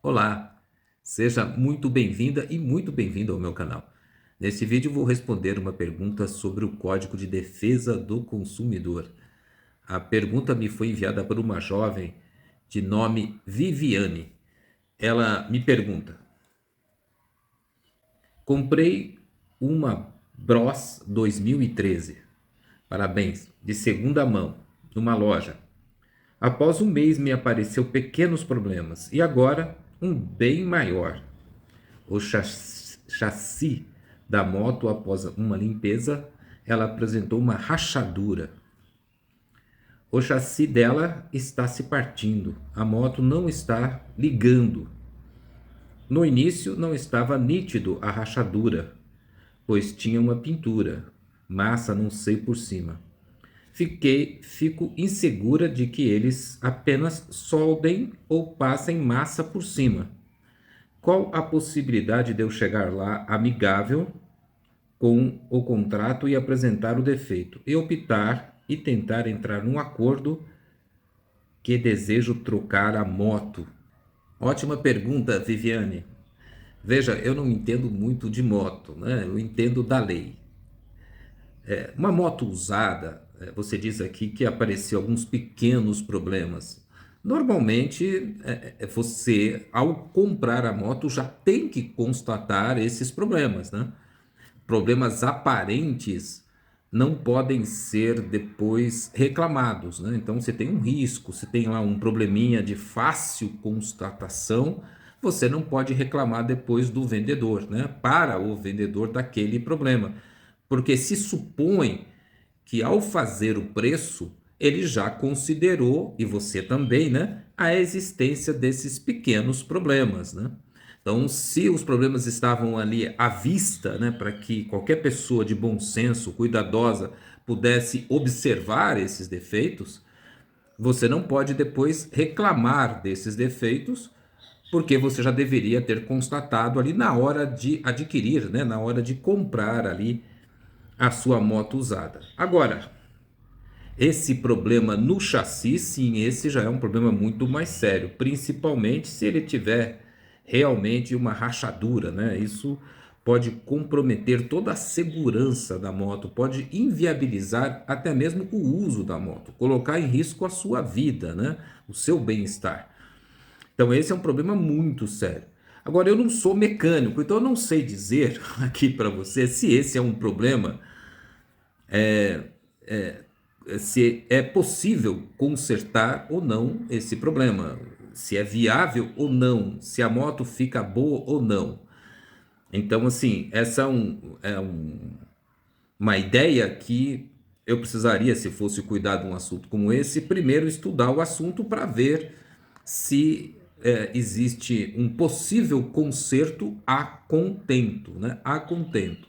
Olá, seja muito bem-vinda e muito bem-vindo ao meu canal. Neste vídeo vou responder uma pergunta sobre o Código de Defesa do Consumidor. A pergunta me foi enviada por uma jovem de nome Viviane. Ela me pergunta: comprei uma Bros 2013, parabéns, de segunda mão, numa loja. Após um mês me apareceu pequenos problemas e agora um bem maior. O chassi da moto, após uma limpeza, ela apresentou uma rachadura. O chassi dela está se partindo. A moto não está ligando. No início não estava nítido a rachadura, pois tinha uma pintura, massa não sei por cima. Fico insegura de que eles apenas soldem ou passem massa por cima. Qual a possibilidade de eu chegar lá amigável com o contrato e apresentar o defeito, e optar e tentar entrar num acordo que desejo trocar a moto? Ótima pergunta, Viviane. Veja, eu não entendo muito de moto, né? Eu entendo da lei. Uma moto usada, você diz aqui que apareceu alguns pequenos problemas. Normalmente, você, ao comprar a moto, já tem que constatar esses problemas, né? Problemas aparentes não podem ser depois reclamados, né? Então, você tem um risco, você tem lá um probleminha de fácil constatação, você não pode reclamar depois do vendedor, né? Para o vendedor daquele problema, porque se supõe que ao fazer o preço, ele já considerou, e você também, né, a existência desses pequenos problemas, né? Então, se os problemas estavam ali à vista, né, para que qualquer pessoa de bom senso, cuidadosa, pudesse observar esses defeitos, você não pode depois reclamar desses defeitos, porque você já deveria ter constatado ali na hora de adquirir, né, na hora de comprar ali a sua moto usada. Agora, esse problema no chassi, sim, esse já é um problema muito mais sério, principalmente se ele tiver realmente uma rachadura, né? Isso pode comprometer toda a segurança da moto, pode inviabilizar até mesmo o uso da moto, colocar em risco a sua vida, né? O seu bem-estar. Então, esse é um problema muito sério. Agora, eu não sou mecânico, então eu não sei dizer aqui para você se esse é um problema, se é possível consertar ou não esse problema, se é viável ou não, se a moto fica boa ou não. Então, assim, essa uma ideia que eu precisaria, se fosse cuidar de um assunto como esse, primeiro estudar o assunto para ver se existe um possível conserto a contento, né? A contento.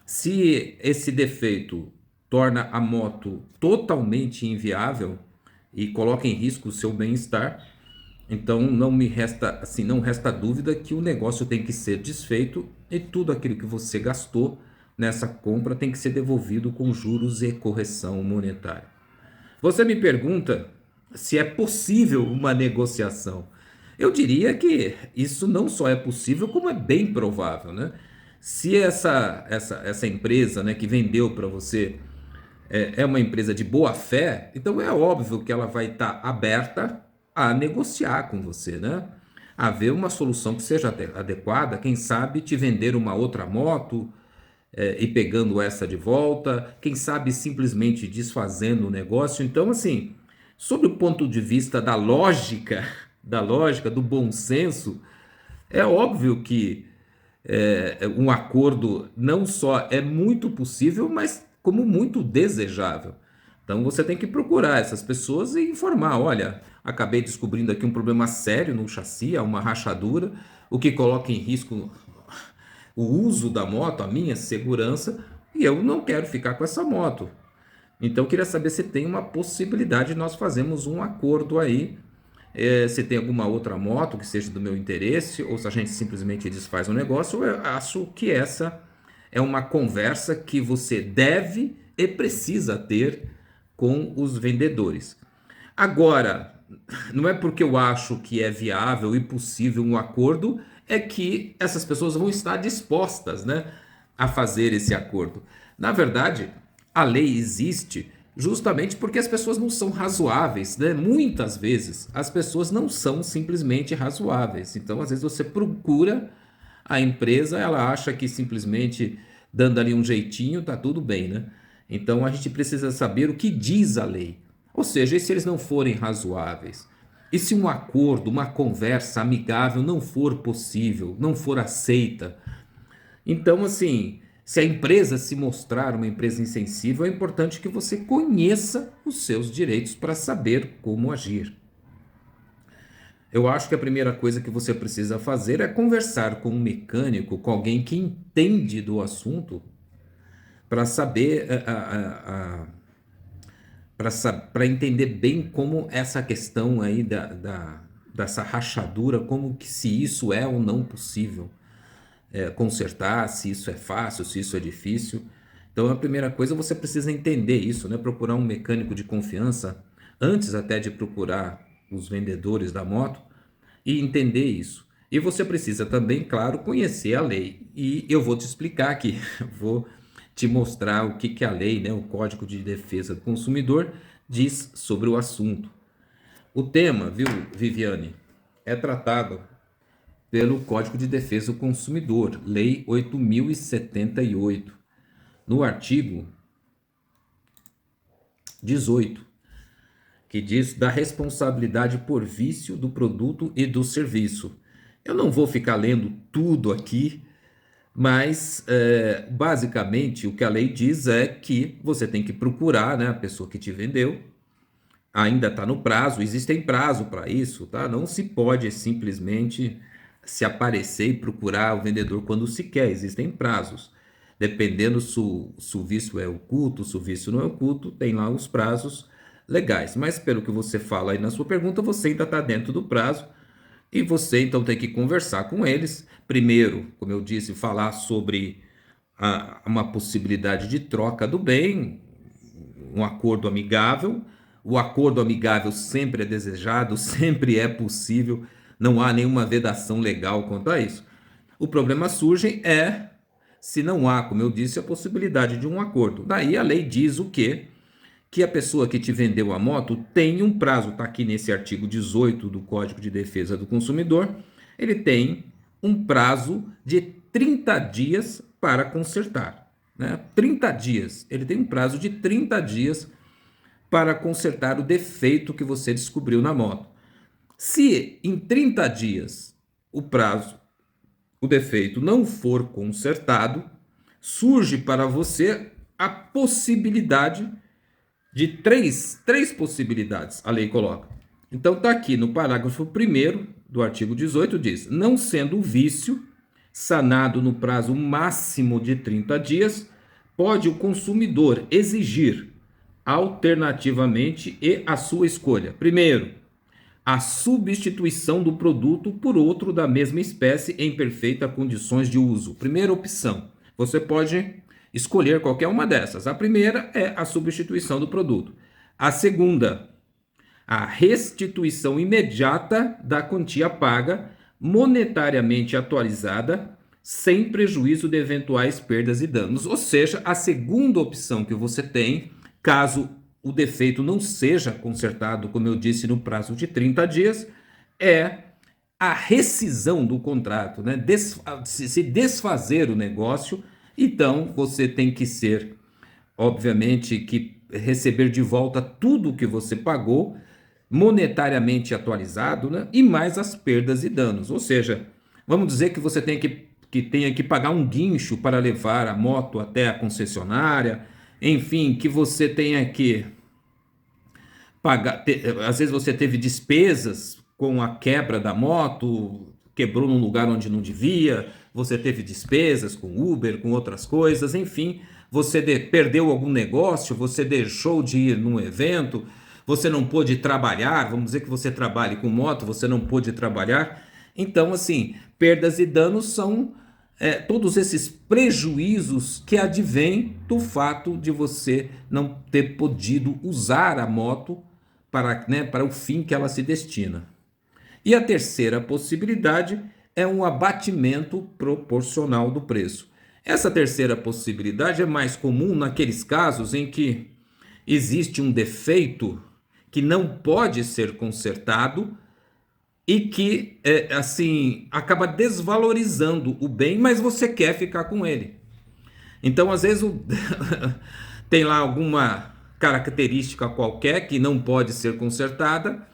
Se esse defeito torna a moto totalmente inviável e coloca em risco o seu bem-estar, então não me resta, assim, não resta dúvida que o negócio tem que ser desfeito e tudo aquilo que você gastou nessa compra tem que ser devolvido com juros e correção monetária. Você me pergunta se é possível uma negociação. Eu diria que isso não só é possível, como é bem provável, né? Se essa empresa, né, que vendeu para você é uma empresa de boa fé, então é óbvio que ela vai estar aberta a negociar com você, né? A ver uma solução que seja adequada, quem sabe te vender uma outra moto, e pegando essa de volta, quem sabe simplesmente desfazendo o negócio. Então, assim, sob o ponto de vista da lógica, do bom senso, é óbvio que um acordo não só é muito possível, mas como muito desejável. Então você tem que procurar essas pessoas e informar: olha, acabei descobrindo aqui um problema sério no chassi, há uma rachadura, o que coloca em risco o uso da moto, a minha segurança, e eu não quero ficar com essa moto. Então eu queria saber se tem uma possibilidade de nós fazermos um acordo aí, se tem alguma outra moto que seja do meu interesse, ou se a gente simplesmente desfaz o negócio. Eu acho que essa é uma conversa que você deve e precisa ter com os vendedores. Agora, não é porque eu acho que é viável e possível um acordo, é que essas pessoas vão estar dispostas, né, a fazer esse acordo. Na verdade, a lei existe justamente porque as pessoas não são razoáveis, né? Muitas vezes as pessoas não são simplesmente razoáveis. Então, às vezes você procura a empresa, ela acha que simplesmente dando ali um jeitinho tá tudo bem, né? Então a gente precisa saber o que diz a lei. Ou seja, e se eles não forem razoáveis? E se um acordo, uma conversa amigável não for possível, não for aceita? Então, assim, se a empresa se mostrar uma empresa insensível, é importante que você conheça os seus direitos para saber como agir. Eu acho que a primeira coisa que você precisa fazer é conversar com um mecânico, com alguém que entende do assunto, para saber, para entender bem como essa questão aí dessa rachadura, como que se isso é ou não possível consertar, se isso é fácil, se isso é difícil. Então, a primeira coisa você precisa entender isso, né? Procurar um mecânico de confiança antes até de procurar os vendedores da moto e entender isso. E você precisa também, claro, conhecer a lei. E eu vou te explicar aqui, vou te mostrar o que a lei, né, o Código de Defesa do Consumidor, diz sobre o assunto. O tema, viu, Viviane, é tratado pelo Código de Defesa do Consumidor, Lei 8.078, no artigo 18, que diz da responsabilidade por vício do produto e do serviço. Eu não vou ficar lendo tudo aqui, mas basicamente o que a lei diz é que você tem que procurar, né, a pessoa que te vendeu, ainda está no prazo, existem prazo para isso, tá? Não se pode simplesmente se aparecer e procurar o vendedor quando se quer, existem prazos. Dependendo se o vício é oculto, se o vício não é oculto, tem lá os prazos legais. Mas pelo que você fala aí na sua pergunta, você ainda está dentro do prazo e você então tem que conversar com eles. Primeiro, como eu disse, falar sobre uma possibilidade de troca do bem, um acordo amigável. O acordo amigável sempre é desejado, sempre é possível, não há nenhuma vedação legal quanto a isso. O problema surge se não há, como eu disse, a possibilidade de um acordo. Daí a lei diz o quê? Que a pessoa que te vendeu a moto tem um prazo, está aqui nesse artigo 18 do Código de Defesa do Consumidor, ele tem um prazo de 30 dias para consertar. Né? 30 dias, ele tem um prazo de 30 dias para consertar o defeito que você descobriu na moto. Se em 30 dias o prazo, o defeito não for consertado, surge para você a possibilidade de três possibilidades, a lei coloca. Então está aqui no parágrafo 1º do artigo 18, diz: não sendo o vício sanado no prazo máximo de 30 dias, pode o consumidor exigir alternativamente e a sua escolha. Primeiro, a substituição do produto por outro da mesma espécie em perfeitas condições de uso. Primeira opção, você pode escolher qualquer uma dessas. A primeira é a substituição do produto. A segunda, a restituição imediata da quantia paga, monetariamente atualizada, sem prejuízo de eventuais perdas e danos. Ou seja, a segunda opção que você tem, caso o defeito não seja consertado, como eu disse, no prazo de 30 dias, é a rescisão do contrato, né? Se desfazer o negócio. Então você tem que ser, obviamente, que receber de volta tudo que você pagou, monetariamente atualizado, né? E mais as perdas e danos. Ou seja, vamos dizer que você tenha que pagar um guincho para levar a moto até a concessionária, enfim, que você tenha que pagar. Às vezes você teve despesas com a quebra da moto, quebrou num lugar onde não devia, você teve despesas com Uber, com outras coisas, enfim, você perdeu algum negócio, você deixou de ir num evento, você não pôde trabalhar, vamos dizer que você trabalhe com moto, você não pôde trabalhar. Então, assim, perdas e danos são todos esses prejuízos que advêm do fato de você não ter podido usar a moto para o fim que ela se destina. E a terceira possibilidade é um abatimento proporcional do preço. Essa terceira possibilidade é mais comum naqueles casos em que existe um defeito que não pode ser consertado e que, assim, acaba desvalorizando o bem, mas você quer ficar com ele. Então, às vezes, tem lá alguma característica qualquer que não pode ser consertada,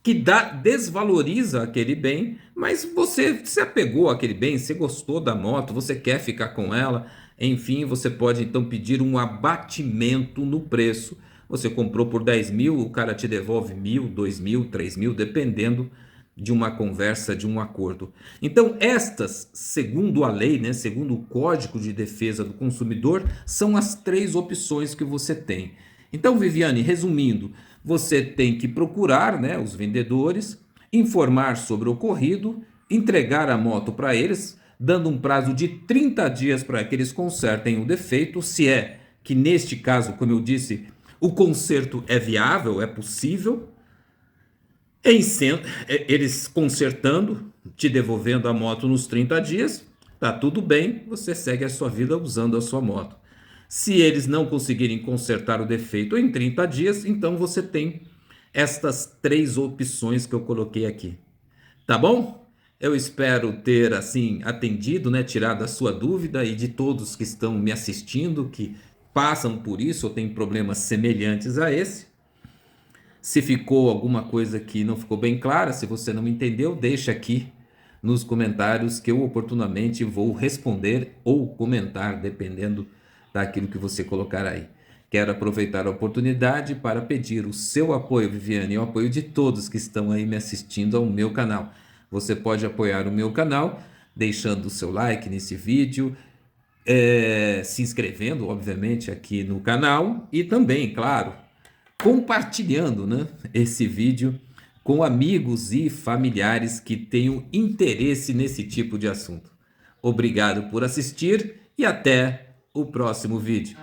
que desvaloriza aquele bem, mas você se apegou àquele bem, você gostou da moto, você quer ficar com ela, enfim, você pode então pedir um abatimento no preço. Você comprou por 10 mil, o cara te devolve 1.000, 2.000, 3.000, dependendo de uma conversa, de um acordo. Então, estas, segundo a lei, né, segundo o Código de Defesa do Consumidor, são as 3 opções que você tem. Então, Viviane, resumindo, você tem que procurar, né, os vendedores, informar sobre o ocorrido, entregar a moto para eles, dando um prazo de 30 dias para que eles consertem o defeito, se é que neste caso, como eu disse, o conserto é viável, é possível. Eles consertando, te devolvendo a moto nos 30 dias, tá tudo bem, você segue a sua vida usando a sua moto. Se eles não conseguirem consertar o defeito em 30 dias, então você tem estas 3 opções que eu coloquei aqui. Tá bom? Eu espero ter, assim, atendido, né, tirado a sua dúvida e de todos que estão me assistindo, que passam por isso ou têm problemas semelhantes a esse. Se ficou alguma coisa que não ficou bem clara, se você não entendeu, deixa aqui nos comentários que eu oportunamente vou responder ou comentar, dependendo daquilo que você colocar aí. Quero aproveitar a oportunidade para pedir o seu apoio, Viviane, e o apoio de todos que estão aí me assistindo ao meu canal. Você pode apoiar o meu canal deixando o seu like nesse vídeo, se inscrevendo, obviamente, aqui no canal e também, claro, compartilhando, né, esse vídeo com amigos e familiares que tenham interesse nesse tipo de assunto. Obrigado por assistir e até o próximo vídeo.